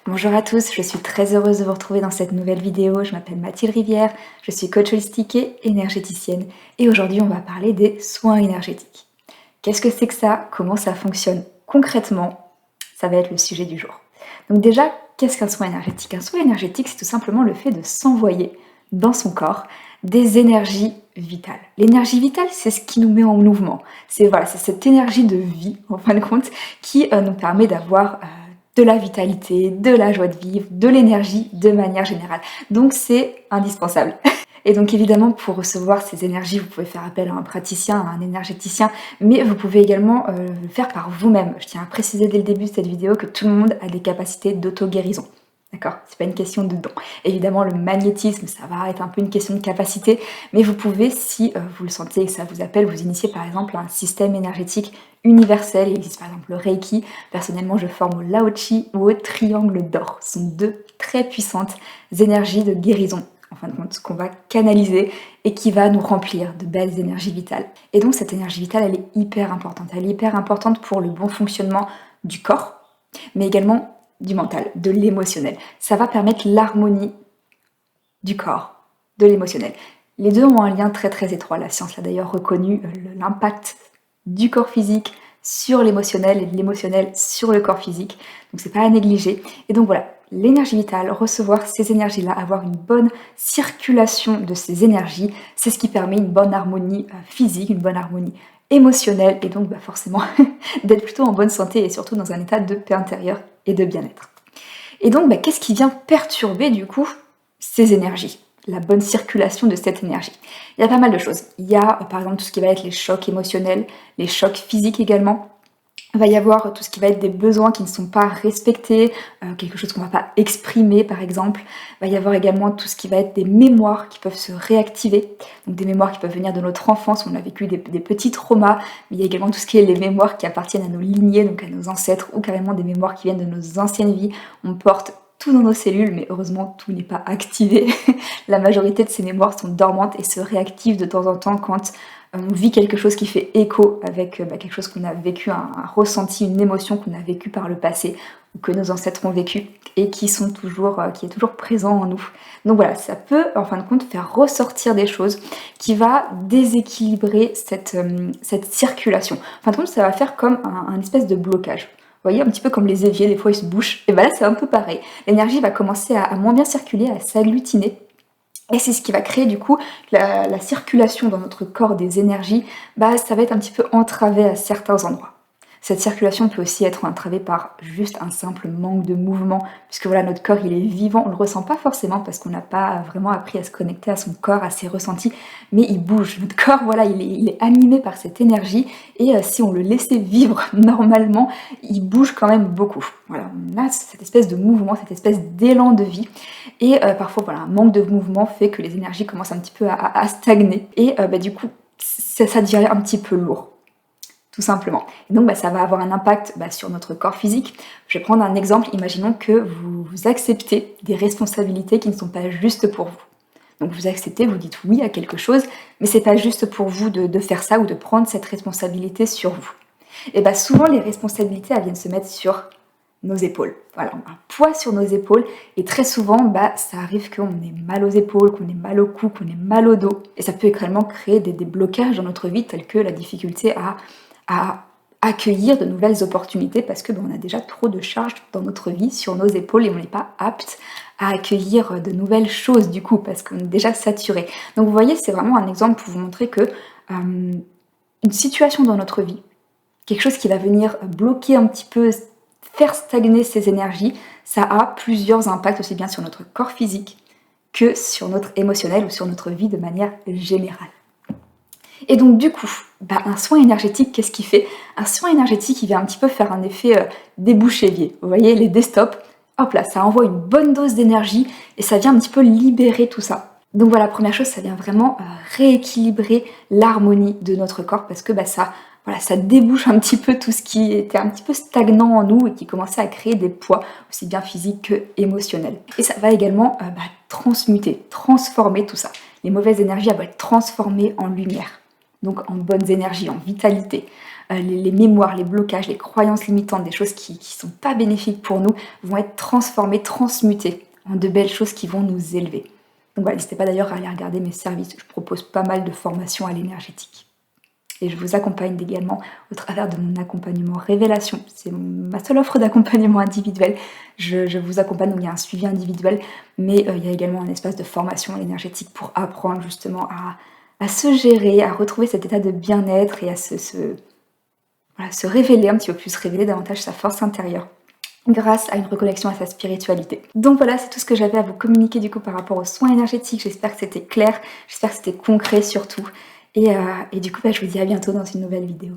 Bonjour à tous, je suis très heureuse de vous retrouver dans cette nouvelle vidéo. Je m'appelle Mathilde Rivière, je suis coach holistique et énergéticienne. Et aujourd'hui, on va parler des soins énergétiques. Qu'est-ce que c'est que ça? Comment ça fonctionne concrètement? Ça va être le sujet du jour. Donc déjà, qu'est-ce qu'un soin énergétique? Un soin énergétique, c'est tout simplement le fait de s'envoyer dans son corps des énergies vitales. L'énergie vitale, c'est ce qui nous met en mouvement. C'est cette énergie de vie, en fin de compte, qui nous permet d'avoir de la vitalité, de la joie de vivre, de l'énergie de manière générale. Donc c'est indispensable. Et donc évidemment, pour recevoir ces énergies, vous pouvez faire appel à un praticien, à un énergéticien, mais vous pouvez également le faire par vous-même. Je tiens à préciser dès le début de cette vidéo que tout le monde a des capacités d'auto-guérison. D'accord? C'est pas une question de don. Évidemment, le magnétisme, ça va être un peu une question de capacité, mais vous pouvez, si vous le sentez et que ça vous appelle, vous initier par exemple un système énergétique universel. Il existe par exemple le Reiki. Personnellement, je forme au Lao-Chi ou au triangle d'or. Ce sont deux très puissantes énergies de guérison, en fin de compte, qu'on va canaliser et qui va nous remplir de belles énergies vitales. Et donc cette énergie vitale, elle est hyper importante. Elle est hyper importante pour le bon fonctionnement du corps, mais également du mental, de l'émotionnel. Ça va permettre l'harmonie du corps, de l'émotionnel. Les deux ont un lien très très étroit. La science l'a d'ailleurs reconnu, l'impact du corps physique sur l'émotionnel et de l'émotionnel sur le corps physique. Donc c'est pas à négliger. Et donc voilà, l'énergie vitale, recevoir ces énergies-là, avoir une bonne circulation de ces énergies, c'est ce qui permet une bonne harmonie physique, une bonne harmonie émotionnelle et donc forcément d'être plutôt en bonne santé et surtout dans un état de paix intérieure et de bien-être. Et donc qu'est-ce qui vient perturber du coup ces énergies, la bonne circulation de cette énergie? Il y a pas mal de choses. Il y a par exemple tout ce qui va être les chocs émotionnels, les chocs physiques également. Il va y avoir tout ce qui va être des besoins qui ne sont pas respectés, quelque chose qu'on ne va pas exprimer par exemple. Il va y avoir également tout ce qui va être des mémoires qui peuvent se réactiver, donc des mémoires qui peuvent venir de notre enfance, où on a vécu des petits traumas, mais il y a également tout ce qui est les mémoires qui appartiennent à nos lignées, donc à nos ancêtres, ou carrément des mémoires qui viennent de nos anciennes vies. On porte tout dans nos cellules, mais heureusement tout n'est pas activé. La majorité de ces mémoires sont dormantes et se réactivent de temps en temps quand on vit quelque chose qui fait écho avec quelque chose qu'on a vécu, un ressenti, une émotion qu'on a vécue par le passé ou que nos ancêtres ont vécu et qui est toujours présent en nous. Donc voilà, ça peut en fin de compte faire ressortir des choses qui va déséquilibrer cette circulation. En fin de compte, ça va faire comme un espèce de blocage. Vous voyez, un petit peu comme les éviers, des fois ils se bouchent, et là c'est un peu pareil. L'énergie va commencer à moins bien circuler, à s'agglutiner. Et c'est ce qui va créer du coup la circulation dans notre corps des énergies, ça va être un petit peu entravé à certains endroits. Cette circulation peut aussi être entravée par juste un simple manque de mouvement, puisque voilà, notre corps il est vivant, on le ressent pas forcément parce qu'on n'a pas vraiment appris à se connecter à son corps, à ses ressentis, mais il bouge. Notre corps, voilà, il est animé par cette énergie, et si on le laissait vivre normalement, il bouge quand même beaucoup. Voilà, on a cette espèce de mouvement, cette espèce d'élan de vie, et parfois voilà, un manque de mouvement fait que les énergies commencent un petit peu à stagner, et du coup, ça devient un petit peu lourd. Tout simplement. Et donc ça va avoir un impact sur notre corps physique. Je vais prendre un exemple. Imaginons que vous acceptez des responsabilités qui ne sont pas justes pour vous. Donc vous acceptez, vous dites oui à quelque chose, mais c'est pas juste pour vous de faire ça ou de prendre cette responsabilité sur vous. Et souvent les responsabilités elles viennent se mettre sur nos épaules. Voilà, on a un poids sur nos épaules et très souvent, ça arrive qu'on ait mal aux épaules, qu'on ait mal au cou, qu'on ait mal au dos. Et ça peut également créer des blocages dans notre vie tels que la difficulté à accueillir de nouvelles opportunités parce que on a déjà trop de charges dans notre vie sur nos épaules et on n'est pas apte à accueillir de nouvelles choses du coup parce qu'on est déjà saturé. Donc vous voyez, c'est vraiment un exemple pour vous montrer que une situation dans notre vie, quelque chose qui va venir bloquer un petit peu, faire stagner ces énergies, ça a plusieurs impacts aussi bien sur notre corps physique que sur notre émotionnel ou sur notre vie de manière générale. Et donc du coup, un soin énergétique, qu'est-ce qu'il fait? Un soin énergétique, il vient un petit peu faire un effet débouche-évier. Vous voyez, les desktops, hop là, ça envoie une bonne dose d'énergie et ça vient un petit peu libérer tout ça. Donc voilà, première chose, ça vient vraiment rééquilibrer l'harmonie de notre corps parce que ça débouche un petit peu tout ce qui était un petit peu stagnant en nous et qui commençait à créer des poids aussi bien physiques que émotionnels. Et ça va également transmuter, transformer tout ça. Les mauvaises énergies, elles vont être transformées en lumière. Donc en bonnes énergies, en vitalité. les mémoires, les blocages, les croyances limitantes, des choses qui sont pas bénéfiques pour nous, vont être transformées, transmutées en de belles choses qui vont nous élever. Donc voilà, n'hésitez pas d'ailleurs à aller regarder mes services, je propose pas mal de formations à l'énergétique. Et je vous accompagne également au travers de mon accompagnement révélation. C'est ma seule offre d'accompagnement individuel. Je vous accompagne, donc il y a un suivi individuel, mais il y a également un espace de formation énergétique pour apprendre justement à se gérer, à retrouver cet état de bien-être et à voilà, se révéler un petit peu plus, révéler davantage sa force intérieure grâce à une reconnexion à sa spiritualité. Donc voilà, c'est tout ce que j'avais à vous communiquer du coup par rapport aux soins énergétiques. J'espère que c'était clair, j'espère que c'était concret surtout. Et du coup, je vous dis à bientôt dans une nouvelle vidéo.